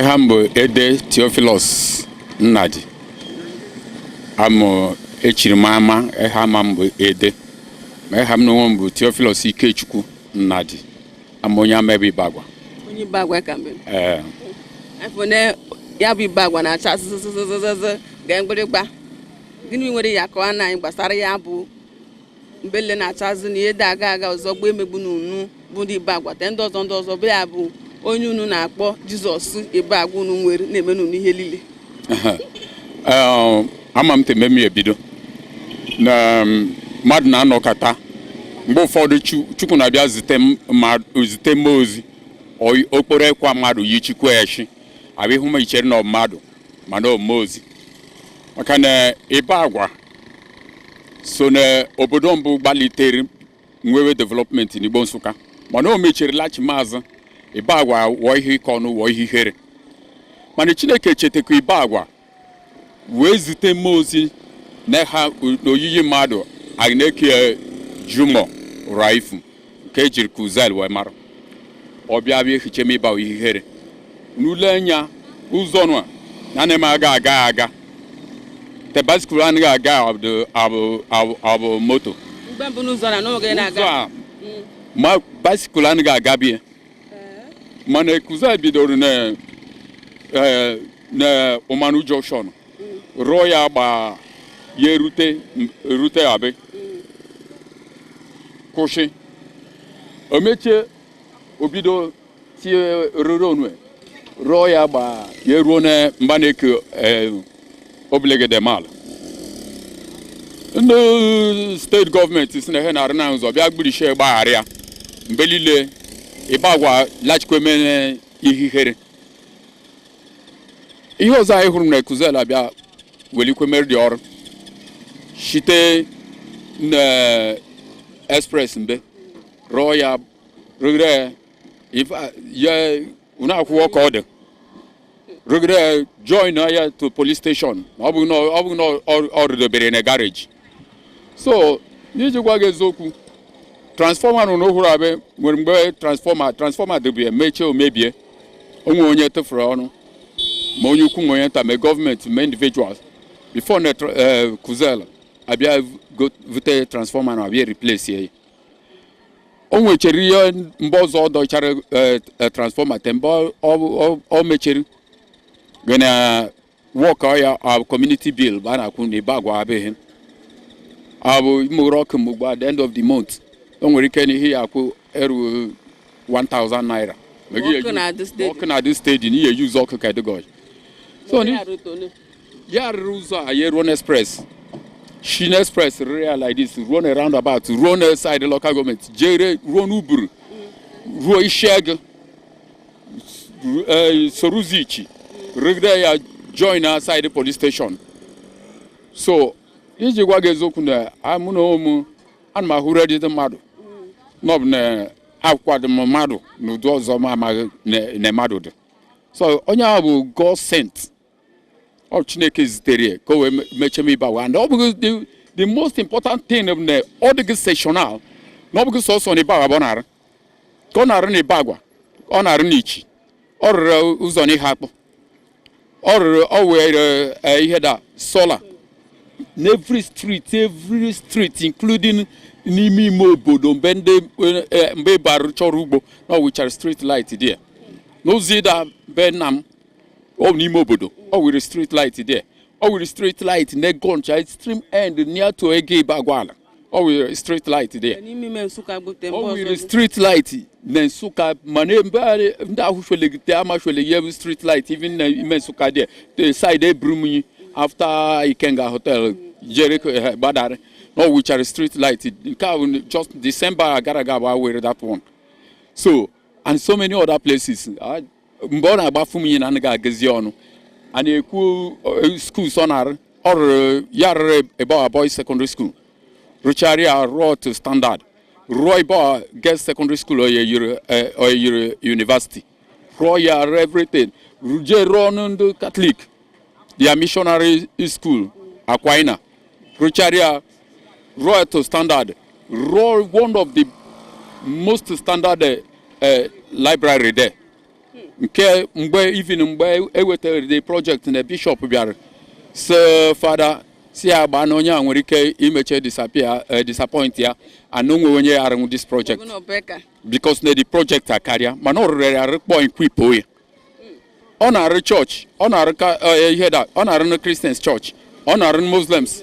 Hambo Ede Theophilus Nadi. Amo Echirimama, Ehamambo Ede. Meham no one Theophilus Ikechuku Nadi. Amonya maybe Bagwa. When you Ibagwa campaign. And for now, Yabi Bagwa na chas Gangba. Didn't we Yakwana in Basari Yabu? Belle na chas near Dagaga or Zogwe Mebunu, Bundi Bagwa, 10,000 dollars of Babu. Onye unu na-akpọ Jizọs ebe agwụ unu nwere na-eme unu ihe niile. Ama m tememe ebido na mmadụ na-anọkọta mgbe ụfọdụ Chukwu na-abịa zite mmụọ ozi okporo ekwa mmadụ yi Chukwu echi abịa hụ ma ichere na mmadụ mana mmụọ ozi maka na Ibagwa so na obodo mbụ gbalitere nwewe development n'Igbo Nsụka mana o mechirila Chimazụ Ibagwa wọ ihe ike ọnụ wọ ihe ihere mana Chineke chetekwa Ibagwa wee zite mmụọ ozi na ha n'oyiyi mmadụ Alhaji Jumoh Rauf nke ejiri Kuzel wee mara ọ bịa ehiche m ịba ihe ihere n'ule anya ụzọ nụ na na-eme aga te bicycle anaghị aga abụ moto mgbe mbụ n'ụzọ na n'oge na-aga ma bicycle anaghị aga bie mana Kuzel bidoro na Omanu Junction rụọ ya gba ya erute abị kwụsị o mechie obido tie ruru onwe rụọ ya gba ya eruo na mba na-eke Obollo-Afor mala ndị steeti gọọmenti si na ha na-arụ na ụzọ bịa gburichie gbagharị ya mgbe niile Ibagwa lachikweme ihe ihere ihe ọzọ anyị hụrụ na Kuzel abịa welikwemere dị ọrụ site na express mbe rụọ ya rụgide ya ụna-akwụkwọ ka ọ dị rụgide join ya to police station ọ bụghị na ọ rụdobere na garage so n'iji gwa gị eziokwu transformer nọ n'ohuru abịa nwere mgbe transformer dịbịa mechie omebie onwe onye tụfuru ọnụ ma onye ukwu ma onye nta ma gọọmenti ma individuals before na Kuzel abịa vute transformer na abịa replace ya o nwechere ihe mgbe ọzọ ọ dọchara transformer te mgbe ọ mechiri gana wọk ya community bill ba na-akwụ na Ibagwa abịghị abụ imụrụ ọkụ mgbe at the end of the month o nwere ike n'ihe ya akwụ eru 1,000 naira ọkụ na this stage na ihe use ọkụ ka edgoji so ya rụrụ ụzọ a ya ruo express Shin Express real like this run a roundabout run side the local government jere run Uburu ruo Isheg Soruzichi regre ya join outside the police station so iji gwa gị eziokwu na amụ na ụmụ ana m ahụrụ dị mmadụ n'ọbụ na akwado mmadụ n'ụdị ọzọ ma amaghị na mmadụ dị so onye ahụ bụ God sent ọ Chineke zitere ka o wee mechie m Ibagwa and ọ bụghị the most important thing na ọ dịghị sectional na ọ bụghị sọsọ na Ibagwa bụ ọ na-arụ ka ọ na-arụ na Ibagwa ọ na-arụ n'Ichi ọ rụrụ ụzọ n'ihe akpụ ọ rụrụ ọ were ihe da solar in every street including n'ime ime obodo mgbe barụ chọrọ ugbo na ọ wụchara street light there n'ụzọ ịda be nna m ọ n'ime obodo ọ were street light there ọ were street light na Goncha extreme end near to Ege Ibagwa ọ were street light there ọ were street light na Nsụka mana mgbe ndị ahụ shwelegite amashwele ye street light even na ime Nsụka there the side Ebrumunyi after Ikenga Hotel Jericho Badare no which are street light just December gara aga were that one so and so many other places mgbe ọ na-agbafu m ihe na anaghị agazi ọnụ a na-ekwu schools ọ na-arụ ọrụ ya rụrụ Ibagwa Boys Secondary School rụchara ya rụọ to standard rụọ Ibagwa Girls Secondary School oyiri university rụọ ya everything ruje rụọ ndị Catholic their missionary school Akwaina rụchara ya rụọ to standard rụọ one of the most standard library there nke mgbe ewetara the project na bishop bịara so father si agba na onye a nwere ike imeche disappoint ya and onwe onye arụ this project because na the project akarịa mana ọ rụrụ ya rụkpọ equip oye ọ na-arụ church ọ na-arụ ihe da ọ na-arụ na Christians church ọ na-arụ Muslims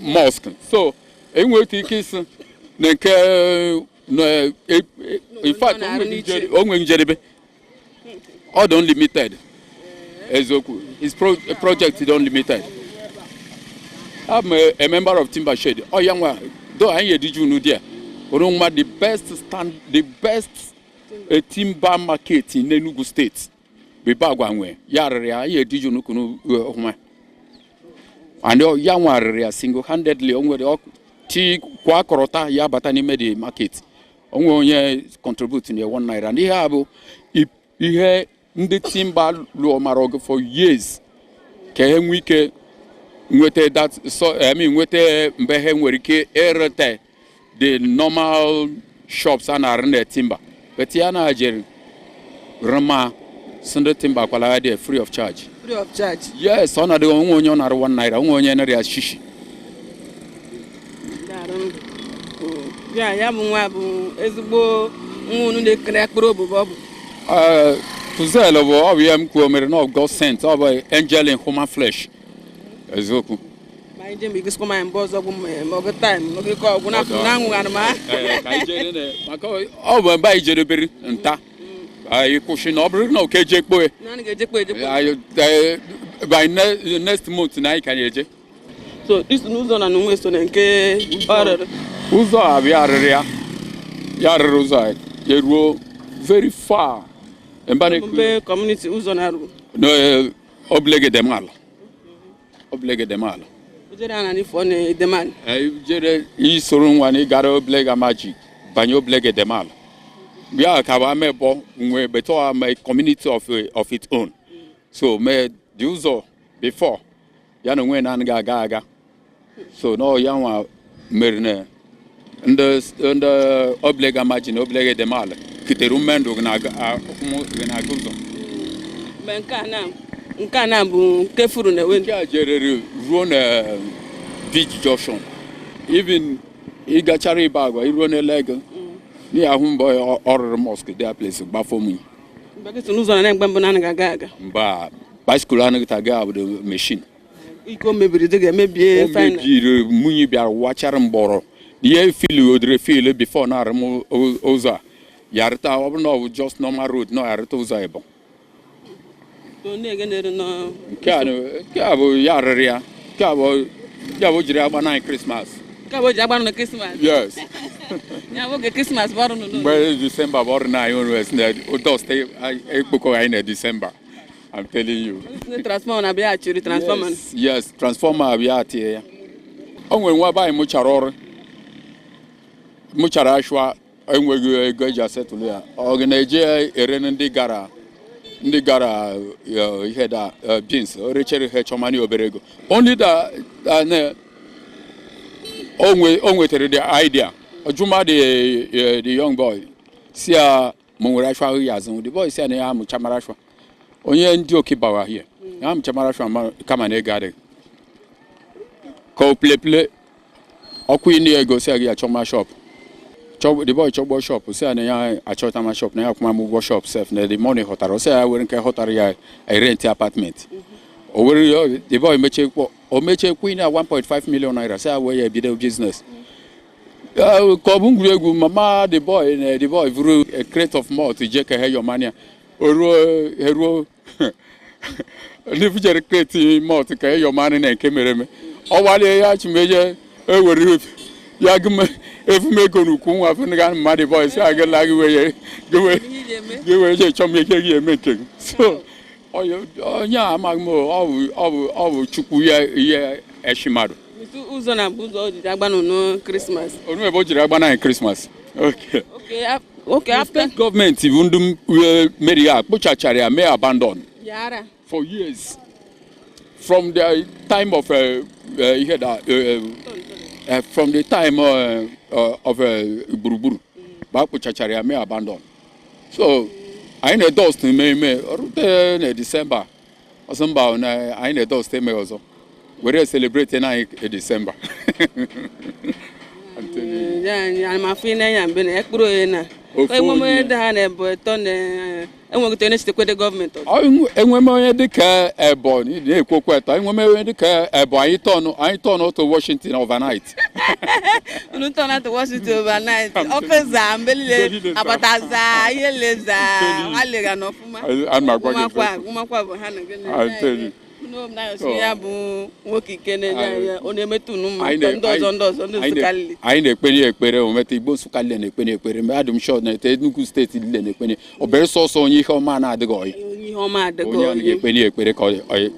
mosque so enwere ike isi na nke in fact o nwere njedebe ọ dị unlimited eziokwu his project is unlimited. I'm a member of Timber Shade. Oh, young one. Though I hear you know there. The best timber market in Enugu State. Ibagwa-Aka. Yara here did you know and young one single-handedly on the tea quakorota ya batani made market. Only contribute in the 1 night and he have the timber law marog for years. Kehem wike nwete that so nwete mbehe nwere ike erete the normal shops and are in the timber but ya na ajeri rama sunday timber kwala there free of charge yes on the onye on 1 naira onye na ria shishi ya bụ nwa bụ ezigbo nwunu na-ekere akpụrụ obobo bụ Kuzel of OBM Kuomere no God sent over angel in human flesh. Ezoku. My Jimmy is come and boss of time. No, call one after Nanguanama. Over by Jerry and Ta. I cushion over no KJ boy. By next month tonight, can you? So this news on an Western and K. Uza, we are area. Yarosa. You go very far. Community uzonaru no oblige de mal jere na ni fone de mal jere yi sorun wani gara oblige magic banyo oblige de mal bia ka ba mebo nwe beto am a community of its own so me the uzo before ya no nwe na ga so no ya wa merine and oblige magic oblige de mal kiterumendo na guzo nkana bụ kefuru na we nke jerere ruo na beach junction even igachara Ibagwa iruo na leg ni ahụ mbọ ọrụrụ mosque there place gbafo mu mbakịtụ n'ụzọ na mgbe mbụ na aga mba bicycle anaghị taga bụ the machine iko mebiri dị ga-emebie fine mebiri munyi bịara wachara mgbọrọ ihe feel odere feel before na arụm ụzọ yarita ọ just normal road no yarita ụzọ ebo nke a bụ yarịrịa nke a bụ jiri agba na Christmas yes ya bụ Christmas bụ ọrụ mgbe December bụ ọrụ na anyị always na ụdọste ekpokọ anyị na December I'm telling you transformer na bịa chiri transformer yes transformer abịa tie ya o nwere nwa baanyị mụchara ashwa enweghị ego eji asetụlụ ya ọ na-eje ere ndị gara ihe da beans o rechere ihe chọmani obere ego only that o nwetara the idea Juma the young boy si a nwere ashwa ahụ ya azụ the boy si na ya amụchamara ashwa onye ndị okibawa here ya amụchamara ashwa kama na ego adịghị ka o play ọkụ ini ego si ya chọma shop the boy chọgbo shop say na ya achọta ma shop na ya kuma mu shop self na the money hotara say ya were nke hotara ya rent apartment o were the boy meche kwu na 1.5 million naira say ya ya bido business ko bu ngwegu mama the boy vuru a crate of malt je ka he your money oruo ni fujere crate malt ka he your money na nke mere me o wale ya chimeje e were ya gme efumego n'ukwu nwa fụnga mmadụ boy si agala giwe je chọm eke gi emeke so onye amaghị m ọ bụ chukwu ya eshimadu ụzọ na ụzọ ji agbanụ no Christmas onu ebe o jiri agbana Christmas okay after government even made ya kpochachara ya may abandon yara for years from the time of from the time of Buruburu, Baku Chachari may abandon. So, anyị na-edost ime rute na December ọsọ mba na anyị na-edost eme ọzọ were celebrate na anyị December ya ma fụ na ya mbe na ekpuru na enweme dị ha na ebo eto na enwegite na chitekwe gọọmenti enweme onye dịka Ebonyi na-ekwokwa eto enweme onye dịka Ebonyi anyị tọnụ to Washington overnight unu tọnụ to Washington overnight ọkụza mbelile abataza ihe leza ha lega n'ọfụma ụmụakwa bụ ha na gịnị no na yosi ya bụ nwoke ike na-enye ọ na-emetụ mma ndị ọzọ ndị Nsụkalili anyị na-ekpere ekpere ometa Igbo Nsụkalili na-ekpere ekpere mgbe adịm shọt na ete Enugu steeti niile na-ekpere obere sọsọ onye ihe ọma na-adịghị onye na-ekpere ekpere ka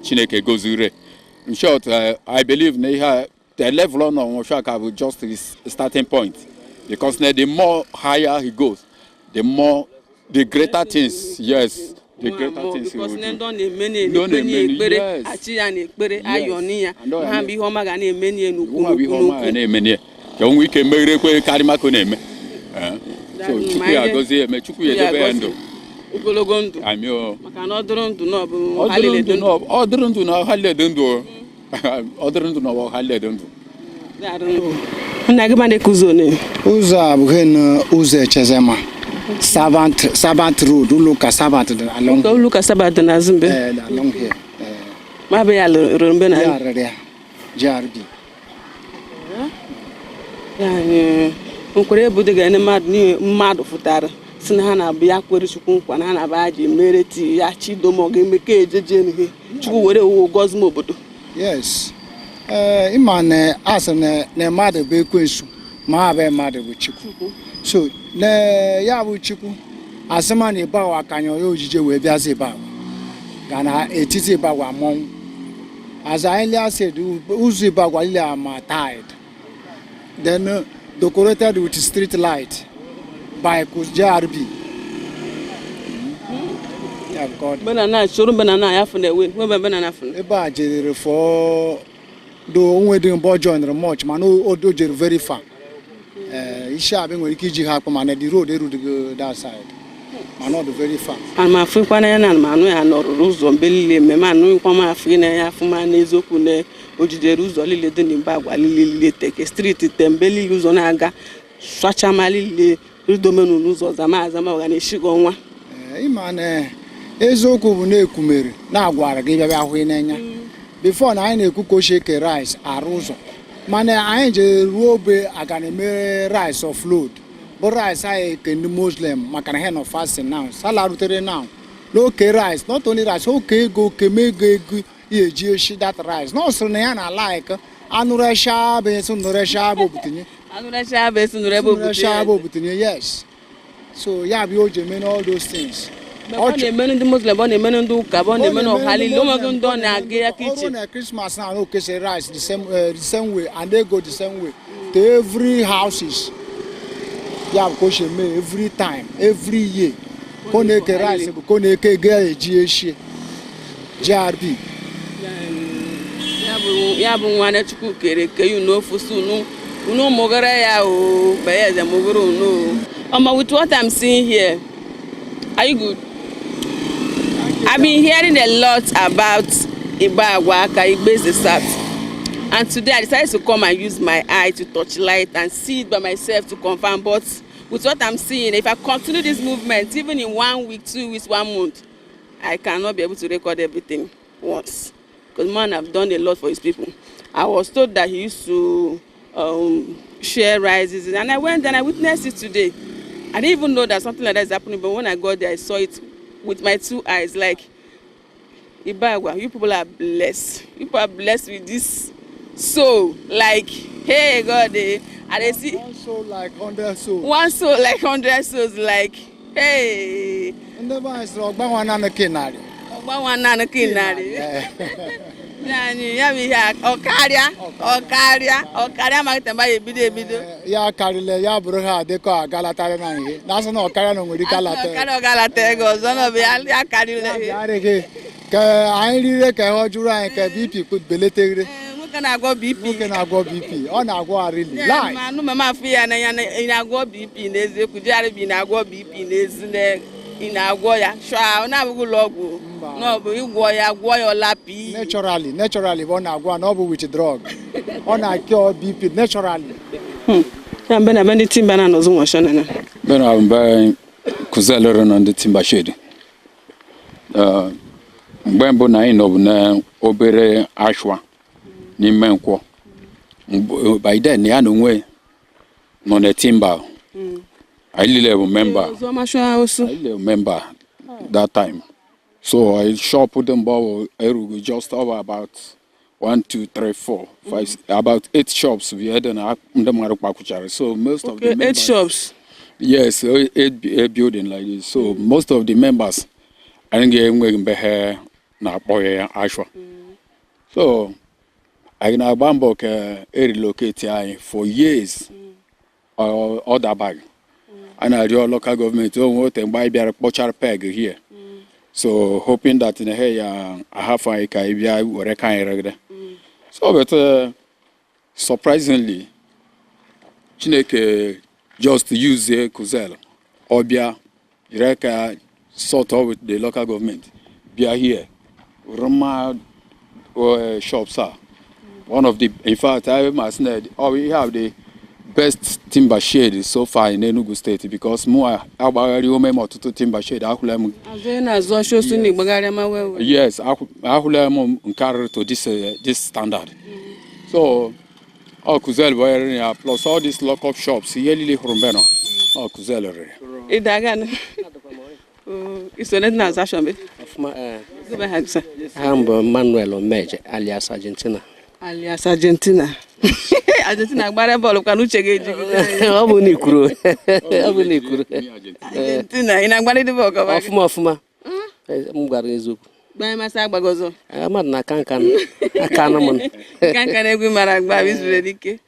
Chineke gozire in short I believe na ihe the level of Nwashaka bụ just his starting point because the more higher he goes the greater things the greater things because ndo na-eme ekpere achi ya na ekpere ayoni ya ha bụ ihe ọma ga na-eme ya n'ukwu ka onwe ike meghere ekwe karị maka na-eme so Chukwu ya gozie eme Chukwu ya edebe ya ndụ ogologo ndụ maka na ọ dụrụ ndụ na ọ bụ halile ndụ ọ dụrụ ndụ na halile ndụ ọ dụrụ ndụ na ọ halile ndụ na gị mande kuzone ụzọ abụghị na ụzọ Echezema Sabbath road Uluka Sabbath along Uluka Sabbath na Zimbe along here ma be ya lụrụ mbe na JRB yani nkwere ebudo ga mmadụ fụtara si na ha na-abịa kwere Chukwu nkwa na ha na-abịa ji mere ti ya chidomo ga-emeke ejeje n'ihe Chukwu were owo gọzim obodo yes ịma na asị na mmadụ bụ ekwensu ma ha bụ mmadụ bụ Chukwu so na ya bụ Chukwu asịma na Ibagwa-Aka anya onye ojije wee bịazi Ibagwa ga na etiti Ibagwa mmọnwụ as I earlier said ụzọ Ibagwa ile ama tied then decorated with street light by JRB banana shuru banana ya fune we banana fune ebe a jere for do onwe dị mbọ join much man o do jere very far isi abịa nwere ike iji ha akpọ mana the road erudigo that side man not very far ma afụkwa na ya na manụ ya nọrụrụ ụzọ mbelile mmemme anụ nkwa ma afụ na ya afụma n'eziokwu na ojidere ụzọ lile dị n'Ibagwa lile teke street tembeli ụzọ na-aga swachamalile rudomenu n'ụzọ zama ọga na-eshigo ọnwa ịma na eziokwu bụ na-ekumere na-agwara gị bịa ahụ n'anya before na anyị na-ekwu ka ochie ke rice arụ ụzọ mana anyị je ruo obe aga na-eme rice of load bụ rice anyị ke ndị Muslim maka na ha nọ fasting now sala rutere now n'oke rice not only rice oke ego kemego ego ihe eji eshi that rice na ọsịrị na ya na like anụresha bụ nụresha bụ obutinye yes so ya bụ o ji eme all those things ọ na-eme ndị Muslim ọ na-eme ndị ụka ọ na-eme ọhalile ụmụ ndị ọ na-aga ya kitchen na Christmas na no kese rice the same way and they go the same way to every houses ya bụ ko she me every time every year ko na ke rice bụ ko na ke ga eji eshi JRB ya bụ nwanne Chukwu kere ke you know fusu unu mogere ya o bayeze mogoro no with what I'm seeing here are you good? I've been hearing a lot about Ibagwa-Aka, Igbeze South. And today I decided to come and use my eye to touch light and see it by myself to confirm. But with what I'm seeing, if I continue this movement, even in 1 week, 2 weeks, 1 month, I cannot be able to record everything once. Because man, I've done a lot for his people. I was told that he used to share rices. And I went and I witnessed it today. I didn't even know that something like that is happening, but when I got there, I saw it with my 2 eyes. Like, Ibagwa, you people are blessed. You people are blessed with this soul. Like, hey, God, and they see one soul like 100 souls. One soul like 100 souls. Like, hey. And the one is Ogbawana Kinari. Ogbawana Kinari. Ya bi ya ọkarịa magịtamba ya ebido ya karịle ya bụrụ ha dịka agalatara na ihe na-asị na ọkarịa na nwere ike alata ego ọzọ na ya karịle ka anyị rire ka ihe ọjụrụ anyị ka BP beleteghere nwoke na-agwọ BP ọ na-agwọ arili anụ mama afụ ya na ya na-agwọ BP n'eziokwu JRB na-agwọ BP n'ezi ị na-agwọ ya shwa na-abụghị ụlọ ọgwụ na ọ bụ ịgwọ ya ọlapi naturally bụ ọ na-agwọ na ọ bụ with drug ọ na-akọ BP naturally. Ya mbe na ndị timba na nọzụ nwashana na be na mbe Kuzel rere na ndị timba shade mgbe mbụ na anyị nọbụ na obere ashwa n'ime nkwọ by then ya na onwe nọ na timba anyị lile bụ member that time. So I shop with them just over about 1, 2, 3, 4, 5, about 8 shops we had in the so most of the members, 8 shops. Yes, 8 building like this. So most of the members I think be here na boy ashwa. So I na Bambok relocate for years or other bag. And I do local government buy a butcher peg here. So hoping that in a half a year or a so but surprisingly Chineke just use the Kuzel Obia Ireka sort of with the local government. Be here. Roma shops are one of the, in fact I must say we have the best timber shade so far in Enugu State because more about to timber shade. Yes, to this standard. So all Kuzel plus all these local shops yearly Rumbeno all Kuzel. I'm Manuel Omeje alias Argentina. Alias Argentina. Argentina gbara bọọlụ kwa n'uche ga-eji. Ọ bụ n'ikuru. Ọ bụ n'ikuru. Argentina ị na-agbara dị bọọlụ ka ọfụma. M gwara eziokwu. Gbaa masị agbagozo. Mmadụ na aka na m. Kanka egwu mara agba bizure dike.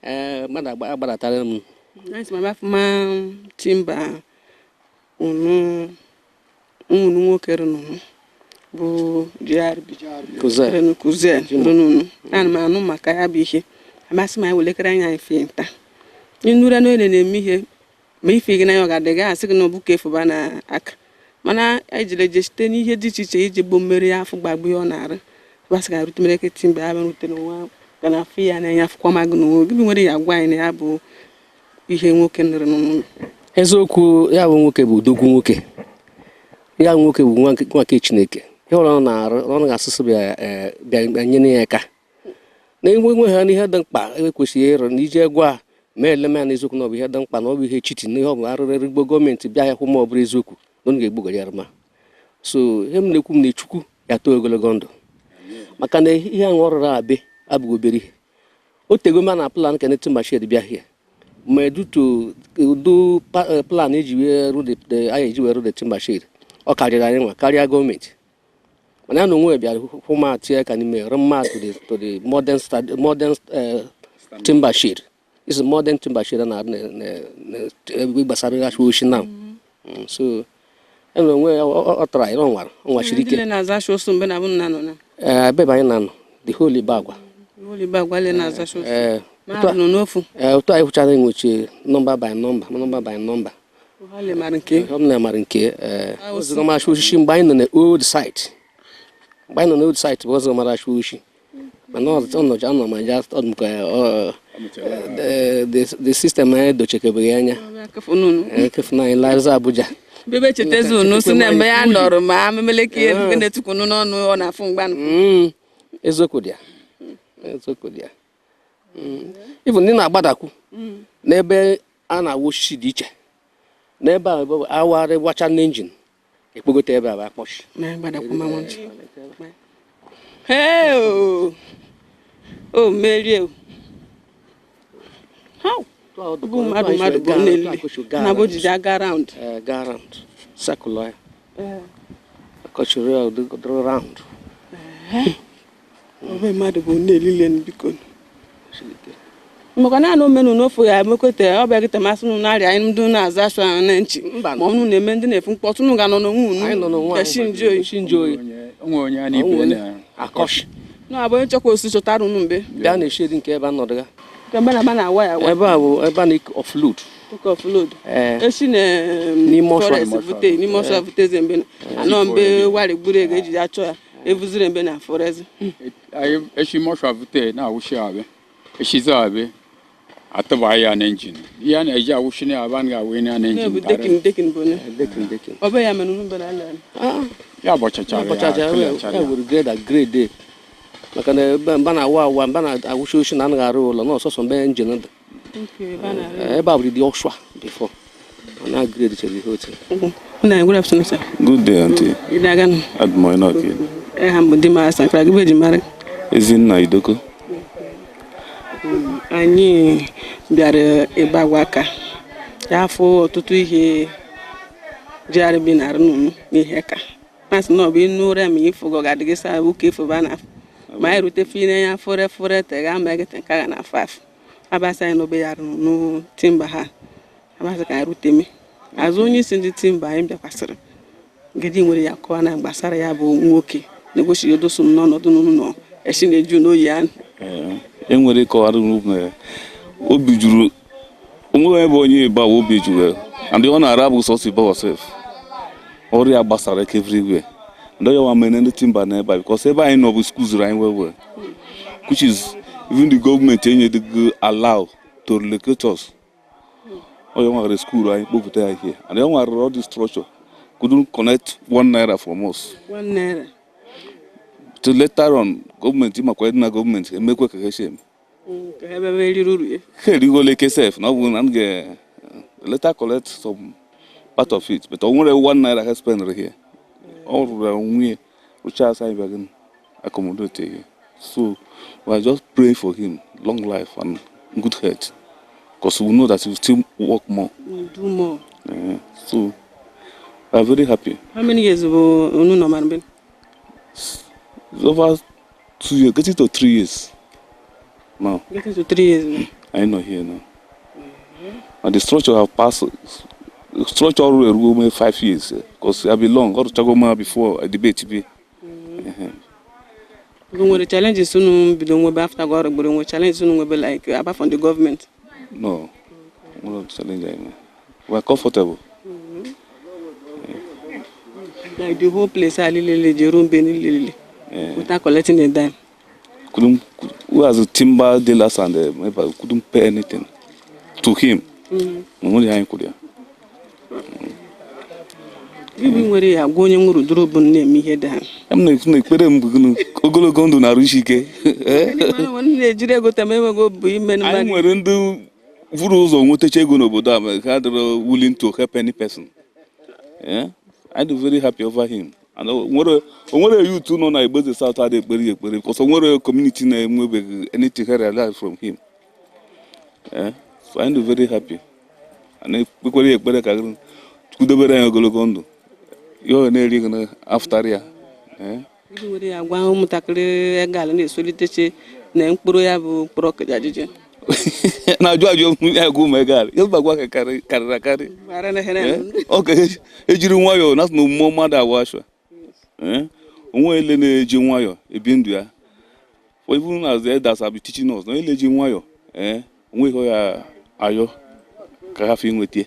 Mmadụ agbadatara m. Nice mama fuma timba. Unu nwoke runu. Bụ Kuzel nunu ana m anụ maka ya bụ ihe amasị m anyị welekere anya ife nta n'nura no na-eme ihe ma ife gị na ya ga-adịga asị gị na ọbụ ka efuba na aka mana ejire je site n'ihe dị iche iche iji gbo mmeri afọ gbagbu ọ na-arụ basị ga rutemere ke timbe ya rutere nwa ga na afọ ya na-enye afọ kwamago n'onwe gị nwere ya gwa anyị na ya bụ ihe nwoke nụrụ n'ụlọ eziokwu ya bụ nwoke bụ odogwu nwoke ya nwoke bụ nwa nke Chineke ọ na-arụ ọ ga-asụsụ bịa nye ya aka na enwe ha n'ihe dị mkpa ekwesịghị ịrụ n'ije gwa ma eleme na eziokwu na ọ bụ ihe dị mkpa na ọ bụ ihe chiti na ihe ọ bụ arụrịrị igbo gọọmenti bịa ya hụ ma ọ bụrụ eziokwu na ọ ga-egbugo ya ma so ihe m na-ekwu m na Chukwu ya too ogologo ndụ maka na ihe ahụ ọ rụrụ abụghị obere ihe o tego ma na plan ka netu machine bịa hie ma duto udo plan eji wee rụ the timber shade ọ karịrị anyị nwa karịa gọọmenti mana na onwe bịara hụ ma tie ka n'ime rụma to the modern timber shade. It's a modern timber shade na gbasara ya oshi now. So onwe ọ tara ịrụ nwa shiri ike. Ndị na-aza shosu mgbe na bụ nna nọ na. Ebe anyị na nọ the whole Ibagwa. Whole Ibagwa le na-aza shosu. Ma nọ n'ofu. Otu anyị hụchara enwechi number by number. Hale mara nke. Ọ na-amara nke ozi na mashu oshi mgbe anyị nọ na old site. By no old site was a marashushi. But not on my just the system I do check Kefuna in Larza Abuja. Bebe Chetezu, no sooner man or Mameleki, and the Tukuno no on a Fungan. Ezokudia. Even in Abadaku. Nebe Anna Wushi Diche. Neba our watch an engine. Eba push. Hey, oh, Mary. How? Mad, around. Garant. Circular. Cultural go round. Oh, mad about Nelly because. Mokana no menu no for ya mokote obegite masu na ria ndu na azaso ananchi mo nu na eme ndi na efun kpotu nu ga no nu ya shinjoy onwe onye ani bi na akosh no abo chokwa osu chotara nu mbe bia na shedi nke ebe anọdụ ga bana waya ebe a bụ ebe a na-offload offload echi na forest bute ni mosa bute zembe ano mbe wari gbure ga eji achọ ya evuzire mbe na forest echi mosha bute na awushi abe echi za abe ataba ya na engine ya na eji awushi ne aban ga we na engine dekin bone dekin obe ya menu mbe na ala ya bochacha ya were grade maka na mba na awa mba na awushi oshi na anaghị arụ ụlọ na ọsọsọ mbe engine dị ebe a bụ dị ọshwa before na grade chere ihe otu good afternoon sir. Good day, auntie. Good morning, okay. I'm Dima Sankra. Give me the Ezinna Idoko. Anyị bịara Ibagwa-Aka. Ya afọ ọtụtụ ihe jere bi na arụnụ n'ihe ka. Masị na ọ bụ inu re mi ifo ga adịghị sa uke ifo ba na. Ma erute fine ya fore te ga ma gete ka na 5. Abasa ino be ya arụnụ timba ha. Abasa ka erute mi. Azụ onye isi ndị timba anyị bịakwasịrị. Gedi nwere ya kọwa na gbasara ya bụ nwoke. Negoshi yodoso m n'ọnọdụ n'ụlọ esi na-eju n'oyi ya. Enwere kọwara n'ụlọ obi juru onwe ebe onye ịba obi juru and ọ na-arabụ sọsọ ịba wasef ọrịa gbasara everywhere and ọ yawa mene ndị timba n'ebe because ebe anyị nọ bụ schools anyị well which is even the government enye the allow to relocate us ọ yawa nwere school anyị kpọpụta ya here and ọ nwere all the structure couldn't connect 1 naira from us. 1 naira. To later on, government, government, make work a shame. Have a very rude. Here you go like yourself, now we later collect some part of it, but only 1 naira has spent here. All we which are saying accommodate here. So we are just praying for him, long life and good health. Because we know that he will still work more. Do more. So we are very happy. How many years ago no man been? It's over 2 years, getting to 3 years now. Getting to 3 years. I know here now. And the structure have passed. The structure will make 5 years because I belong. Got to Chagoma before I debate. When the challenges soon be done after God, but when challenges soon will be like apart from the government. No, no challenge. We are comfortable. Like the whole place, I literally without collecting a dime. Who has a timber dealers and couldn't pay anything to him. Only I could. Even when they are going to drop on me here, I'm not going to go to Narushike. One day, you go to me, go be men. I'm wearing the rules on what the Chegun Obodam had willing to help any person. Yeah, I do very happy over him. And what are you two know about the South Ade because what a community name anything I realized from him. Yeah, so I'm very happy. And if we could get better, could the better go you're nearly after ya. We are one mutakle a gallon, solitary, name Puroyabu Procajaji. Now, George, go my God. You'll be working carry. Okay, Ejiruwayo, not no more mother washer. Only Jimuayo, a bindia. For even as the elders have been teaching us, no Jimuayo, we are you having with you.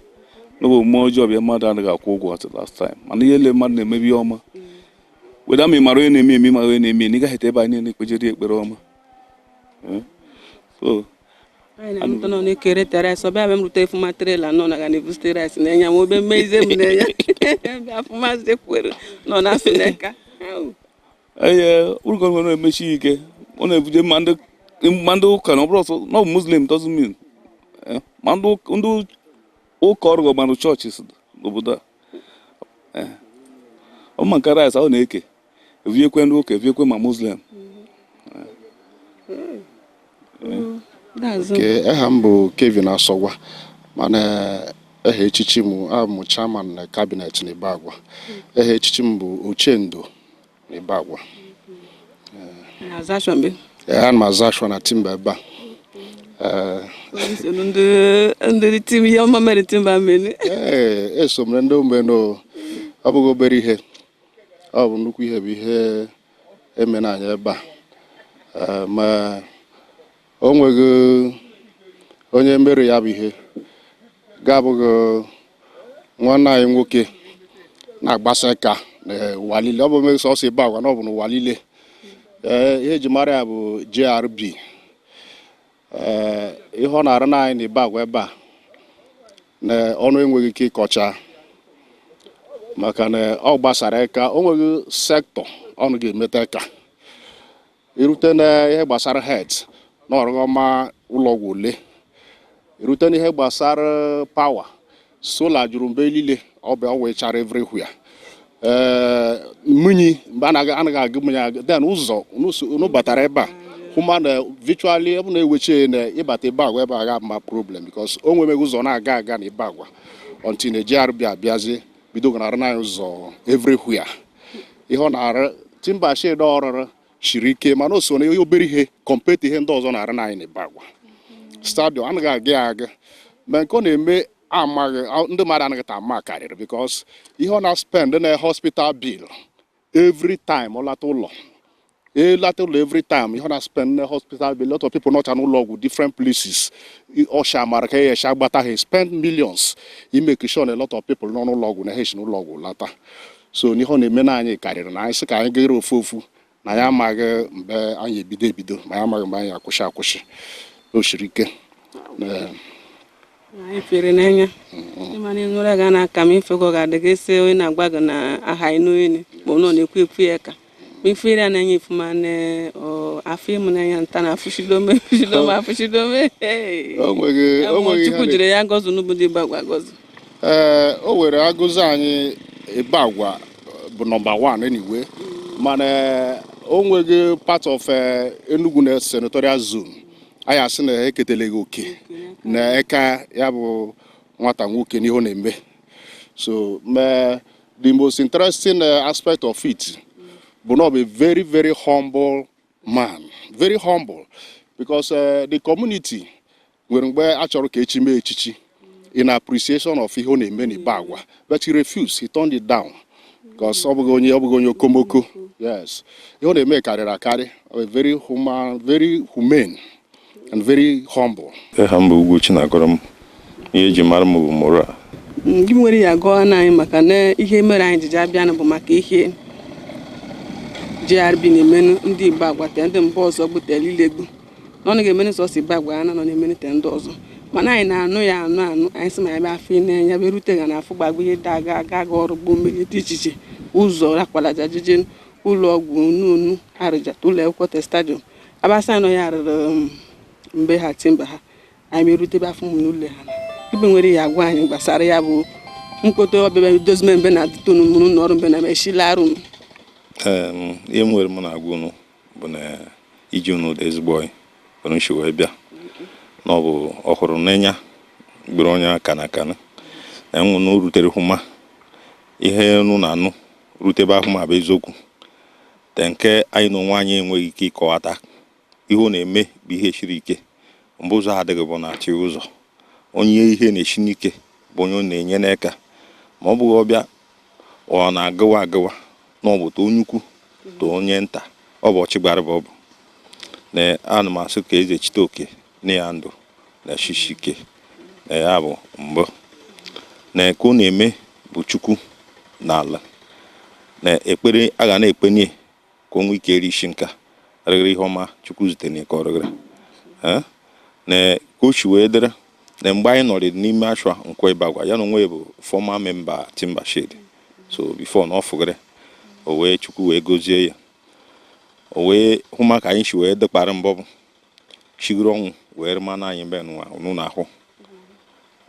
No more job your mother and a cocoa at the last time. And the yellow man maybe Oma. Without me, marine me, nigga hit by any Pajari Beroma. So I don't know any character, so I am to take my trailer, no, I can stay rice, and I will be amazing. No, nothing. We're going to make it. Only the Mando can also no Muslim doesn't mean Mando Undu O Corgo Mando churches. Obuda. Oh, my God, is our naked. If you can look, if you can, my Muslim. Hambo Kevin Asowa, mana echichimu am chairman na cabinet na Ibagwa. Echichimbu Uchendo na Ibagwa. Azashwa mbe. Mazashwa na timba ba. Ndị team ya mama mere timba mene. Eso mrendo mbeno abugo beri he. Abu nnukwu ihe bụ ihe emena anya eba. Ma onwego onye mere ya bụ ihe ga-abụghị nwanne anyị nwoke na-agbasa ka n'ụwa niile. Ọ bụ eme sọsọ Ibagwa na ọ bụ n'ụwa niile. Ihe eji mara ya bụ JRB. Ihe ọ na-arụ na anyị na Ibagwa ebe a na ọnụ enweghị ike ịkọcha maka na ọ gbasara aka. O nweghị sektọ ọnụ ga-emeta aka irute na ihe gbasara health na ọrụọma ụlọọgwụ ole, irute na ihe gbasara pawa sola juru mgbe niile ọ bụ wechara everywhere. Mmiri mgbe anaghị agụ mmiri then ụzọ unu batara ebe a hụma na virtually ebe na-eweche na ịbata Ibagwa ebe a ga-ama problem because o nwemeghị ụzọ na-aga na Ibagwa until na JRB abịazie bido ganarụ na ụzọ everywhere. Ihe ọ na-arụ timba shade ọrụrụ shiri ike mana o so na ihe obere ihe compete ihe ndị ọzọ na-arụ na anyị na Ibagwa. Stadium anaghị aga ma nke ọ na-eme amaghị ndị mmadụ anaghị ta ama karịrị because ihe ọ na-spend na hospital bill every time ọ lata ụlọ every time ihe ọ na-spend na hospital bill. Lot of people not an ụlọ ọgwụ different places ọsha mara ka esha gbata ha spend millions imeke sure na a lot of people nọ n'ụlọ ọgwụ na ha esi n'ụlọ ọgwụ lata. So n'ihe ọ na-eme na anyị karịrị na anyị sị ka anyị gere ofu na ya amaghị mgbe anyị ebido ma ya amaghị mgbe anyị akwụsị o siri ike. Anyị fere n'anya ịmana ịnụrụ ga na-aka m ifego ga-adịga esi onye na-agba gị na aha ịnụ bụ nọ na-ekwu ya ka ma ifere ya na-enye ifuma na afọ ịmụ n'anya nta na afụshidome Chukwu jiri ya gọzụ n'obodo Ibagwa gọzụ. O were agụzụ anyị Ibagwa bụ nọmba 1 anyway mana o nweghị part of Enugu na senatorial zone anyị asị na eketeleghị oke na eka ya bụ nwata nwoke n'ihe ọ na-eme. So the most interesting aspect of it bụ na ọ bụ a very very humble man, very humble because the community nwere mgbe a chọrọ ka echi mee echichi in appreciation of ihe ọ na-eme n'Ibagwa but he refused, he turned it down because ọ bụghị onye okomoko. Yes, ihe ọ na-eme karịrị akarị, very human, very humane and very humble. Humble Ugochi na-agọrọ m ihe eji mara m bụ moral. Gị nwere ya gụọ na anyị maka na ihe mere anyị jiji abịa bụ maka ihe JRB na-emenụ ndị Ibagwa te ndị mba ọzọ gbutere ilegbu na ọ ga-emenụ sọsọ Ibagwa nọ na-emenụ te ndị ọzọ mana anyị na-anụ ya anụ anyị sị ma ya bịa afọ n'anya bịa rute ga na afọ gbagbo ihe aga ọrụ gbuo mmiri dị iche iche ụzọ rakwalaja jije ụlọ ọgwụ unu arụjata ụlọ akwụkwọ te stadium abasa nọ ya arụrụ mgbe ha timba ha anyị merutebe afọ m n'ụlọ ha ibe nwere ya agwa anyị gbasara ya bụ mkpoto ọbịa dozime mbe na tonu mụrụ n'ọrụ mbe na meshilarụ ihe m nwere m na-agwa unu bụ na iji unu dị ezigbo onye nshi wee bịa na ọ bụ ọhụrụ n'enya gbere onye aka na aka na enwe na rutere hụma ihe unu na-anụ rutebe ahụ ma bụ eziokwu te nke anyị na onwe anyị enweghị ike ịkọwata ihe ọ na-eme bụ ihe siri ike mgbe ụzọ adịghị bụ na-achị ụzọ onye ihe na-eshi n'ike bụ onye ọ na-enye n'aka ma ọ bụghị ọbịa ọ na-agụwa na ọ bụ to onye ukwu to onye nta ọ bụ ọchịgbara bụ ọ bụ na ana m asị ka eze chite oke na ya ndụ na shishi ike na ya bụ mbụ na ka ọ na-eme bụ Chukwu n'ala na ekpere a ga na-ekpenye ka o nwee ike eri isi nka rịrị ihe ọma Chukwu zute n'ike ọrịrị na ka o chi wee dịrị na mgbe anyị nọrị n'ime ashwa nkwa Ibagwa ya na onwe bụ former member Timber Shade so before na ọ fụgara o wee Chukwu wee gozie ya o wee hụ maka anyị chi wee dịkpara mbọ chigoro ọnwụ wee mana anyị mbe nwa n'ụlọ ahụ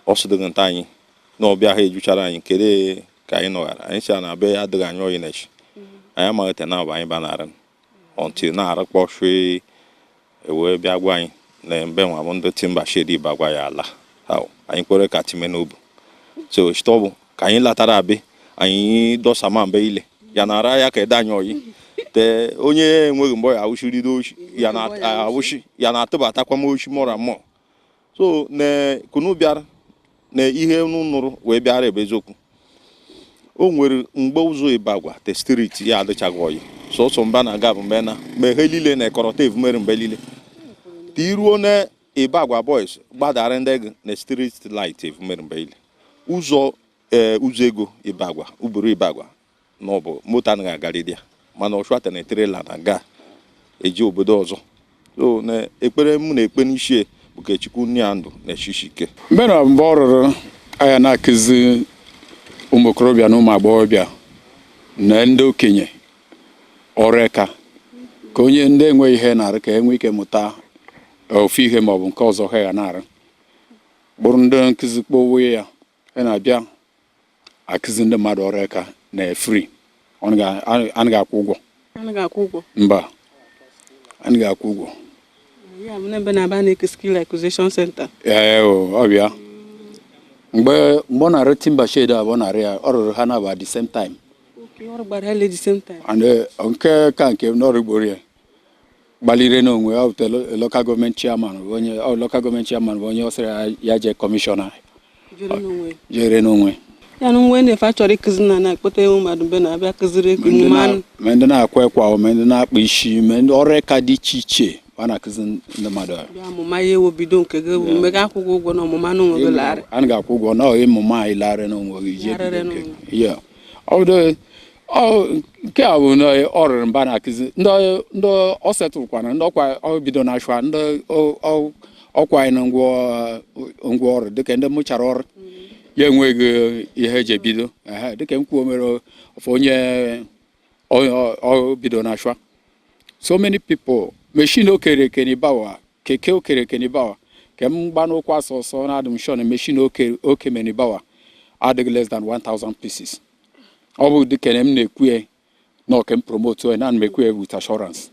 ọ sịdịghị nta anyị na ọbịa ha ejuchara anyị kere ka anyị nọghara anyị si na abịa ya adịghị anyị oyi na-echi anyị amaghị na bụ anyị banara until na-arakpọ shwe wee bịa gwa anyị na mbe nwa bụ ndị Timber Shade Ibagwa ya ala anyị kwere ka time n'obu so ọ bụ ka anyị latara abịa anyị dọsama mbe ile ya na-ara ya ka ede anyị oyi te onye enweghị mgbe ya awụshirido oshi ya na-awụshi ya na-atụbatakwa m oshi mọra mmụọ so na kunu bịara na ihe unu nụrụ wee bịara ebe eziokwu o nwere mgbe ụzọ Ibagwa te steeti ya adịchaghị oyi sọsọ mba na-aga bụ mgbe na mgbe he niile na-ekọrọta evumere mgbe niile iruo na Ibagwa boys gbadara ndị na street light evumere mgbe ụzọ ego Ibagwa uburu Ibagwa na ọ bụ moto anaghị agarịdị ya mana ọchụata na trela na-aga eji obodo ọzọ so na ekpere m na-ekpe n'isi bụ ka Chukwu nye ya ndụ na echichi ike. Mgbe na mgbe ọ rụrụ anya na-akụzi ụmụ okorobịa na ụmụ agbọghọbịa na ndị okenye ọrụ aka ka onye ndị enweghị ihe na-arụ ka enwe ike mụta ofu ihe ma ọ bụ nke ọzọ ha ya na-arụ bụrụ ndị nkụzi kpọwe ya na-abịa akụzi ndị mmadụ ọrụ aka na free anaghị akwụ ụgwọ mba anaghị akwụ ụgwọ ya bụ ebe na-aba na skill acquisition center ọbịa mgbe ọ na-arụ timber shade abụọ narị ya ọ rụrụ ha na the same time and nke n'ọrụ gboro ya gbalire n'onwe ya bụ local government chairman bụ onye ọ sịrị ya jee kọmishọna jere n'onwe ya na nwe na-efe achọrọ ịkụzi na akpọta ewu mmadụ mbe na-abịa kụziri mmanụ ma ndị na-akwa ekwa ma ndị na-akpa isi ma ndị ọrụ aka dị iche iche a na-akụzi ndị mmadụ amụma ya ewu bido nke gị bụ mgbe ga-akwụgwọ ụgwọ na ọmụma n'onwe gị larị a ga-akwụ ụgwọ na ịmụma anyị larị n'onwe gị nke a bụ na ọ rụrụ mba na-akụzi ndị ọ setụrụkwana ndị ọkwa ọ bido na ashwa ndị ọkwa anyị na ngwa ọrụ dịka ndị mụchara ọrụ ya enweghị ihe eji ebido dịka m kwuo mere ofu onye ọ bido na ashwa so many people machine okere ekenibawa keke okere ekenibawa ka m gba n'ụkwụ asọsọ na adịm shon machine oke menibawa adịghị less than 1000 pieces ọ bụ dịka m na-ekwu na oke m promote na m ekwu with assurance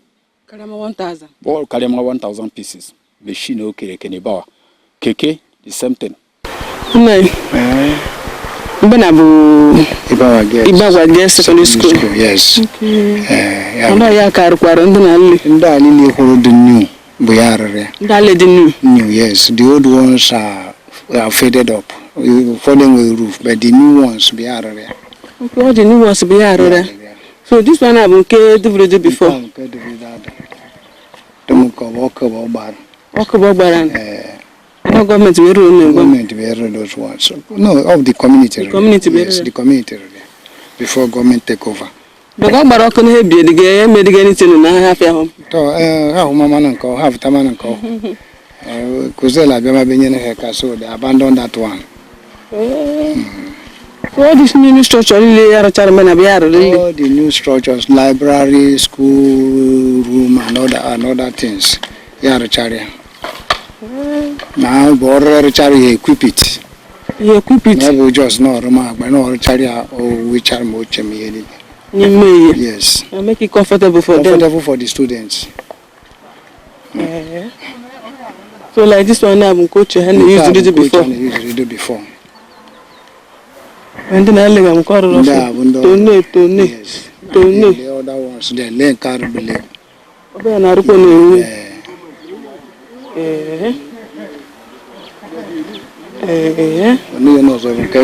karịa 1000 pieces machine okere ekenibawa keke the same thing. Mgbe na bụ Ibagwa Secondary School. Yes. Ndị ya karịkwara ndị na alili hụrụ dị new bụ ya arịrị ya. Ndị alili dị new. New, yes. The old ones are faded up. Falling with roof, but the new ones bụ ya arịrị ya. Okay, all the new ones bụ ya arịrị ya. So this one bụ nke DVD before. Nke DVD ada. Tụmụkọ ọkụ gbara. No government will rule. Government will rule those ones. No, of the community. The community. Yes, the community. Before government take over. But how about can he be the guy? Made anything na half ya home. To how mama nanko, half tama nanko. Kuzel abema benye heka, so they abandoned that one. So all these new structures really are charming. All the new structures, library, school room, and other things. Yeah, charia. Now, border charity equip it. You equip it. Never just no remark, but no charity or which are more chemi. Yes. And make it comfortable for them. Comfortable for the students. So like this one now, coach, and used to do before. And then I live on corridor. Tone. Yes. The other ones, they learn car believe.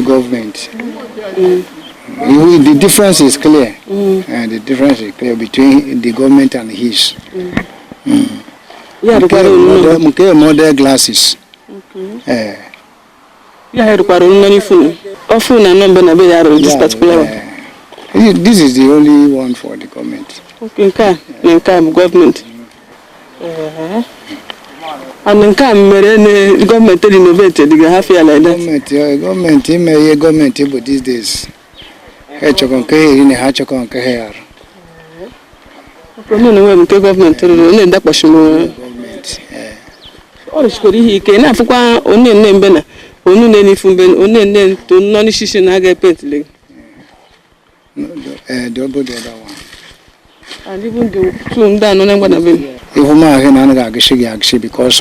Government. The difference is clear. And the difference is clear between the government and his. Modern glasses. This is the only one for the government. Government. And in the government innovated the half year like that. Government, but these days. Government. All the school he came up for only name Bena, only name from Ben, only name to non decision I get painted. Double the other one. And even do soon down on one of them. Because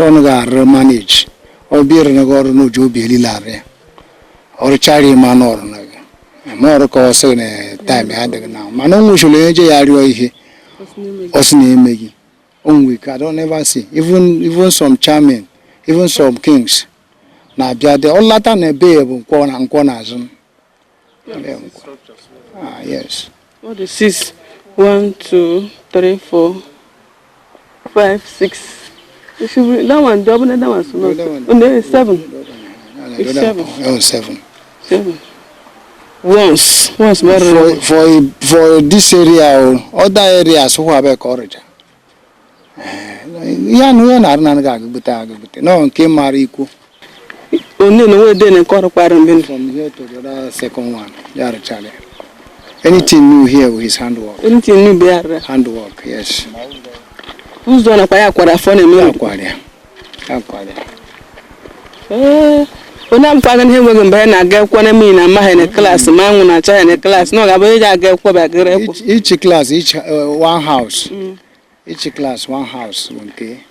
on the manage or beer and a no job lare or charity man or more cause in a time I had now. Manon usually enjoy Osni week I don't ever see. Even some charming, even some kings. Now the all Latin a bay corner and corners. Yes. What is 6? 1, 2, 3, 4, 5, 6, That one, double that one. So no, 7. It's 7. Oh, 7. 7. Once for this area or other areas who have a courage. Yeah, no, no, came Mariku. Only no way then From here to the other second one. Yeah, Charlie. Anything new here with his handwork? Anything new there? Handwork, yes. Who's done a fire for a phone and Aquaria. When I'm finding him with a get one in a class, a man when I try in a class. No, I get back. Each class, one house. Each class, one house. Okay.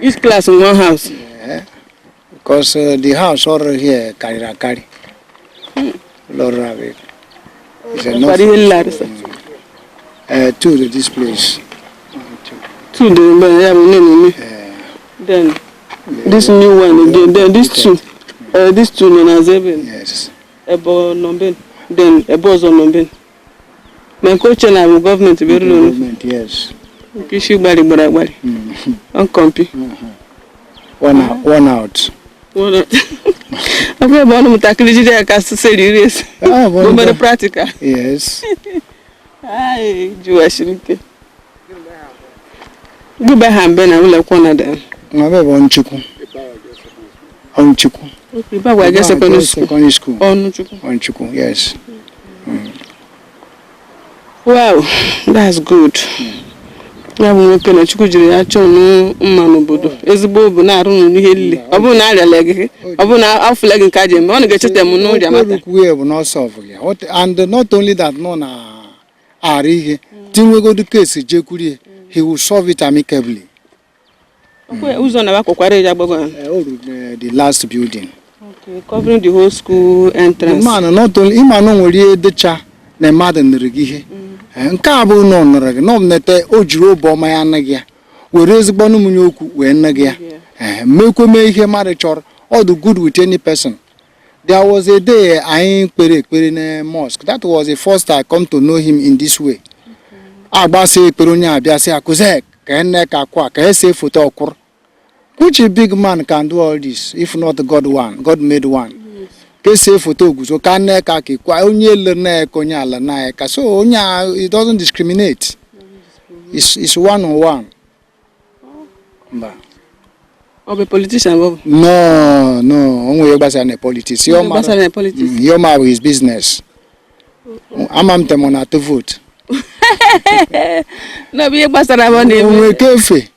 Each class in one house. Yeah. Because the house over here, Kari. Laura. It's two to this place. Two. Then this new one, then these two. These two men 7. Yes. About number. Then a boss on number. My coach and I will government to be government, yes. Kishu bari. Uncomfy. One out. Okay, about them tackling I can say serious. But practical. Yes. Hi, Jewish. Go back and Ben, I will like one of them. I have one chicken. On chicken. I guess secondary school. On chicken, yes. Wow, that's good. Now we can actually actually Manobodo. Is the bob not only hilly. Abuna leg. Abuna off leg and Kajem. I want to get them no we have not solved. And not only that, no, Ari, Tim will go to case Jekuri, he will solve it amicably. Who's on the last building. Okay, covering the whole school entrance. Man, not only Imano the cha, the mother and the Rigi. And Cabo no nete Ojuro Bomayanagia. We raise Bonumuku when Nagia. Milko make him marriage or all the good with any person. There was a day I ain't in a mosque. That was the first I come to know him in this way. Abase Perunia, Biase Kuzel, Keneka Quack, say photo. Which a big man can do all this, if not God made one. Say photo so can kaki kwa onye lerne konya la na so onya it doesn't discriminate. It's one on one. Of a politician, Bob? No, only a politician. Your man is business. I'm temona to vote. No, be a bastard. I want to cafe.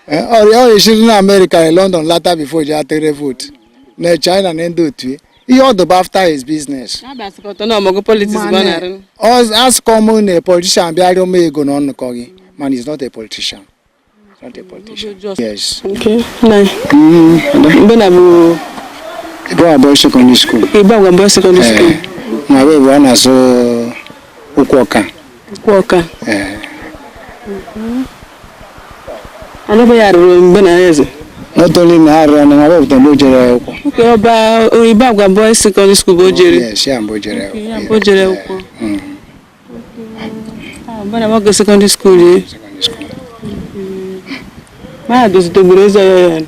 Or you in America and London later before you take a vote. No China and do it. He ought to after his business. Ask common a politician, be I don't make go on the coggy. Man is not a politician. Not a politician. Yes. Okay. Go about secondary school. Ibagwa-Aka secondary school. My way one as Ukwaka. I never had a not only in Ireland, I have the Bojere. Okay, about Ibagwa-Aka secondary school, Bojere. Yes, yeah, Bojere. But I work at secondary school. Secondary school. I just do the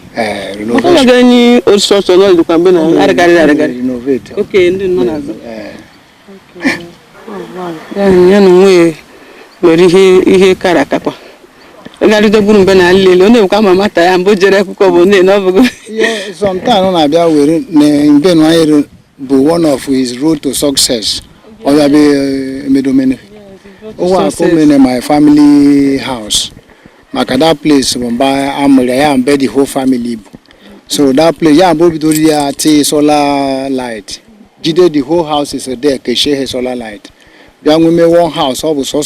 renovation. All sorts of noise. Renovate. Okay, and then okay. Oh, wow. Then, very here, Karakapa. Sometimes be one of his road to success. Or be my family house. That place I'm the whole family. So that place solar light. The whole house is there, can solar light. One house also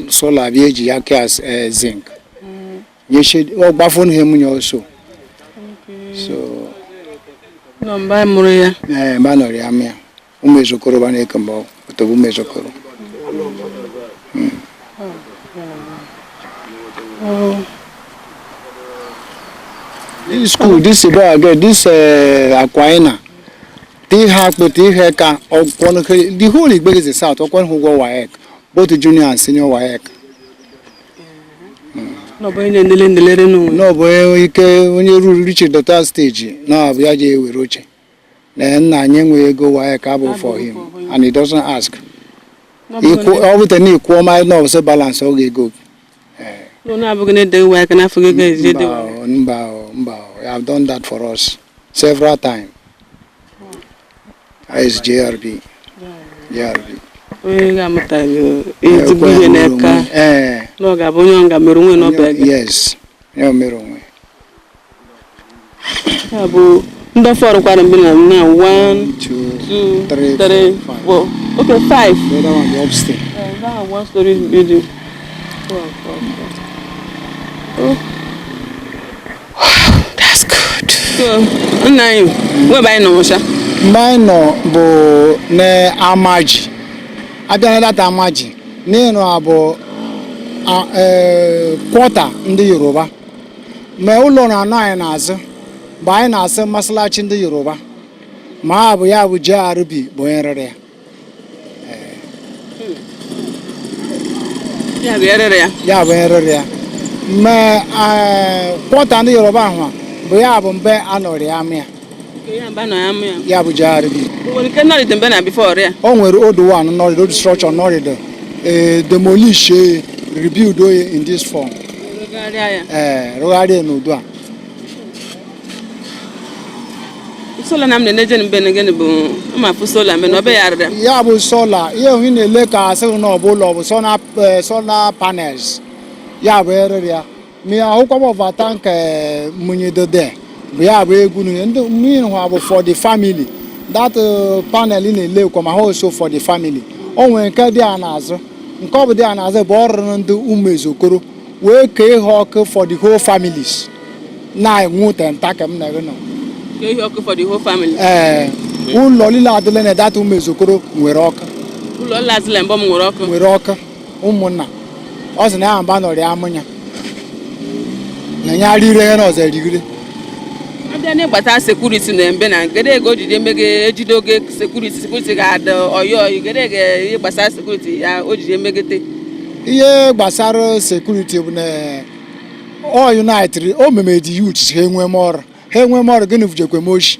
solar as zinc. You should buffon him also. So no, by Moria. Manoria, Umezokoro Banekamo, the Umezokoro. This school, this Aquina. They have but they have the whole big is the south, or one who go WAEC, both the junior and senior WAEC. No boy ndelere no. No boy ike onye ruru reach the stage na abịa je ewere oche. Na nna anyị nwe ego wa ka bụ for him and he doesn't ask. Everything equal my no say balance ọ ga-ego. No na abụghị na de wa ka na afọ ga eje de. Mba, I have done that for us several times. As JRB. Onye ga-amụta ezigbo ihe n'aka. No ga-abụ onye nga mere onwe n'ọba. Yes. Ya mere onwe. Ya bụ ndị fọrọ kwara mbe na 1 2 3 4. Okay, 5. The other one the upstairs. That one story building. Oh. That's good. So, nna you, where by no sha? Mine no bụ na Amaji. Abịa na data Amaji. N'ịnụ abụ kwọta ndị Yoruba. Ma ụlọ na-anọ anyị n'azụ. Mgbe anyị na-asị masalachi ndị Yoruba. Ma abụ ya bụ JRB bụ onye rere ya. Ya bụ rere ya. Ya bụ onye rere ya. Ma kwọta ndị Yoruba ahụ bụ ya bụ mbe anọrị ya amị ya. Ya bụ JRB. O nwere old one nọrịd, old structure nọrịd, demolish, rebuild in this form. Rụgharịa n'udu a. Sola na mne neje mbe ngene bụ amafu sola mbe no be yarda. Ya bụ sola, ihe ohi na-ele ka asị na ọbụla ọ bụ solar panels. Ya bụ erere ya. Mi ahụkwa bụ vata nke munyedode. Bụ ya bụ egwu ndị mmiri hụ bụ for the family. That panel na-ele kwa ma also for the family. O nwere nke dị a n'azụ. Nke ọ bụ dị a n'azụ bụ ọrụ ndị ụmụ ezokoro wee kee ha ọkụ for the whole families. Na-enwu tenta ka m na-ere nọ. Kee ha ọkụ for the whole family. Ụlọ niile adịla na data ụmụ ezokoro nwere ọkụ. Ụlọ lazila mbọ m nwere ọkụ. Nwere ọkụ ụmụnna. Ọ sị na ya mba nọrị amụnya. Na ya rire ya na ọzọ erigire. Abịa n'ịgbata sekuriti na mbe na gede ego jide mege ejide oge sekuriti ga-ada ọyọ gede ga ịgbasa sekuriti ya o jide megete. Ihe gbasara sekuriti bụ na all United o memedi youth ha enwe mọrụ. Ha enwe mọrụ gịnị vujekwe moshi.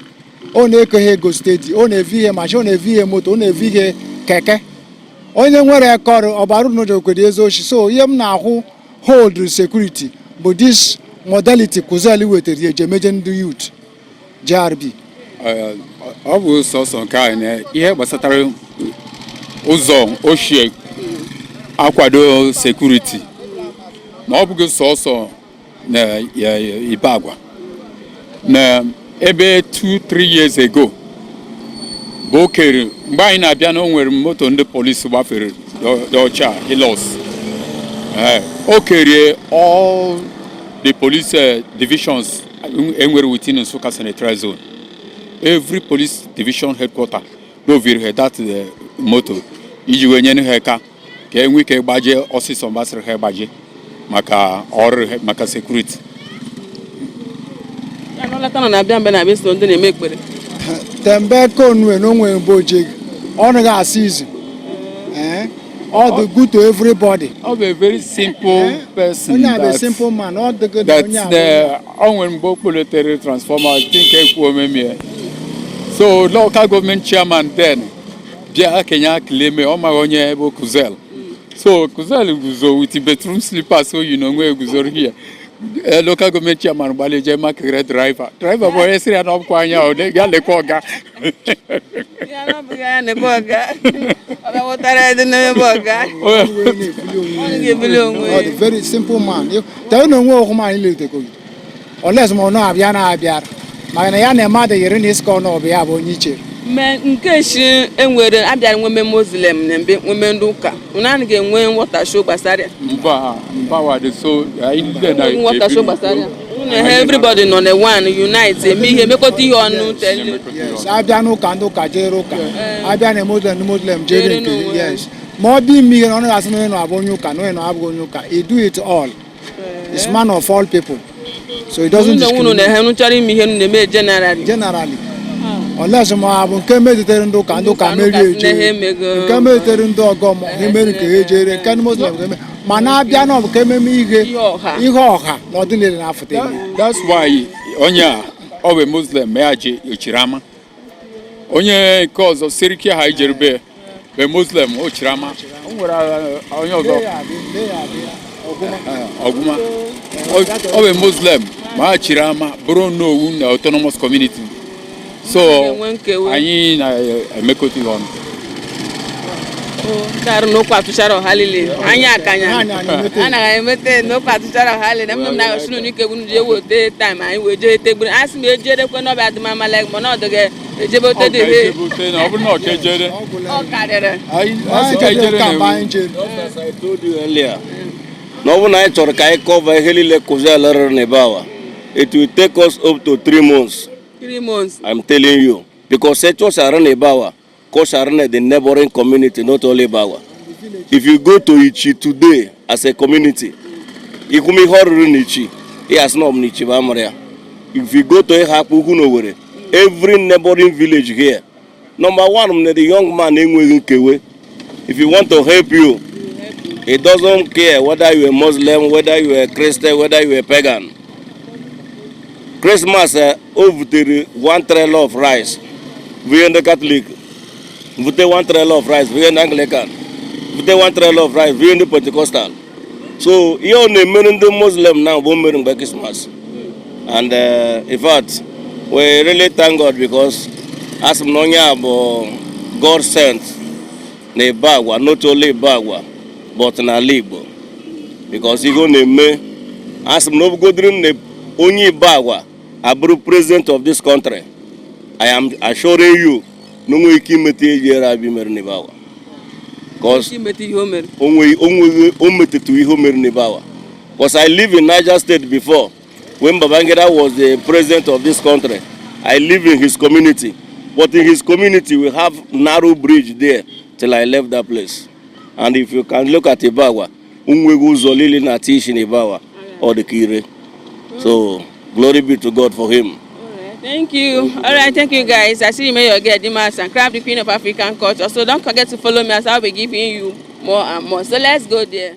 Ọ na-eko ha ego steeti, ọ na-evi ihe machi, ọ na-evi ihe moto, ọ na-evi ihe keke. Onye nwere kọrụ ọbara n'ụjọ kwede ezi oshi. So ihe m na-ahụ hold security bụ this modality Kuzel wetara eji emeje ndị youth JRB. Ọ bụ sọsọ nke anyị na ihe gbasatara ụzọ ochie akwado sekuriti ma ọ bụghị sọsọ na Ibagwa na ebe 2-3 years ago bụ okere mgbe anyị na-abịa na o nwere moto ndị polisi gbafere ọcha Hilos o kerie all the police divisions enwere within Nsukka Senatorial Zone. Every police division headquarter lovere that moto iji wee nye ha aka ka enwe ike gbaje ọsịsọ gbasara ha gbaje maka ọrụ maka security. Ya n'ọlata na-abịa mbe na-abịa so ndị na-eme ekpere. Tembe konwe n'onwe mboje ọnụ ga-asị izu. All the good to everybody. I'll be a very simple person. A simple man. All the good. That's the only military transformer. I think so local government chairman then, Bia Kenya claim me on my own Kuzel. So Kuzel goes with the bedroom slippers, so you know where goes here. Local government chairman Baleje Makere driver. Driver boy say I don't kwanya they got the koga. Ya no buga ne koga. Aba wotara de ne boga. Oh, the very simple man. You don't know who man ile te ko. Unless mo no abia na abia. Ma na ya na ma de yere ni sko no bia bo nyiche. Me nke shi enwere abia nwe Muslim na mbe nwe ndị ụka. Una na ga-enwe water show gbasara. Mba wa de so I dey na water show gbasara. Everybody no the one unite me ihe mekọta ihe ọnụ tell. Yes, abia no ka ndo ka jere ụka. Abia na Muslim jere nke yes. Mo bi mi no na asị no abonye ụka no no abụ onye ụka. He do it all. It's man of all people. So it doesn't discriminate. Generally. Unless mo abụ nke meditere ndị ụka meri eje. Nke meditere ndị ọgọ mo he meri nke ejere nke Muslim ma na-abịa n'ọbụ ka ememe ihe ọha na ọdịnihu na-afụta ime. That's why onye a ọ bụ Muslim ma ya ji ochirama. Onye nke ọzọ Siriki ha ijerube bụ Muslim ochirama. O nwere onye ọzọ ọgụma ọ bụ Muslim ma ochirama bụrụ n'owu na autonomous community. So anyị na-emekọta ihe ọnụ. Dar no kwatu charo halile anya akanya ana emete no kwatu charo halile nam na sunu ni ke bunu je wote time ai weje te gburu asi me jere kwe no ba duma mala mo no doge ejebote de he na obu no ke jere o karere ai ka jere na as I told you earlier no one I chọrọ ka cover helile Kuzel ne bawa it will take us up to 3 months. 3 months I'm telling you, because Setos are in Ibawa, Kosh are in the neighboring community, not only Ibawa. If you go to Ichi today as a community, Ikumi Horu Nichi, he has no Nichi Bamaria. If you go to Ehapu Hunowere, every neighboring village here, number one, the young man in Kewe, if he want to help you, he doesn't care whether you are Muslim, whether you are Christian, whether you are pagan. Christmas over the 1 tray of rice. We in the Catholic. We take 1 tray of rice. We in the Anglican. We take 1 tray of rice. We in the Pentecostal. So you only meaning the Muslim now. We meaning by Christmas. And in fact, we really thank God because as mnonya God sent ne Ibagwa, not only Ibagwa, but na Libo. Because he go ne me as no go dream ne only Ibagwa. Abru president of this country, I am assuring you, no more kimete yera bimer nibawa. Because I live in Niger State before. When Babangida was the president of this country, I live in his community. But in his community, we have narrow bridge there till I left that place. And if you can look at Ibagwa, Umwegu Zolili Natish in Ibawa or the Kire. So glory be to God for him. Thank you. All right, thank you guys. I see you may get the mass and crab the queen of African culture. So don't forget to follow me as I'll be giving you more and more. So let's go there.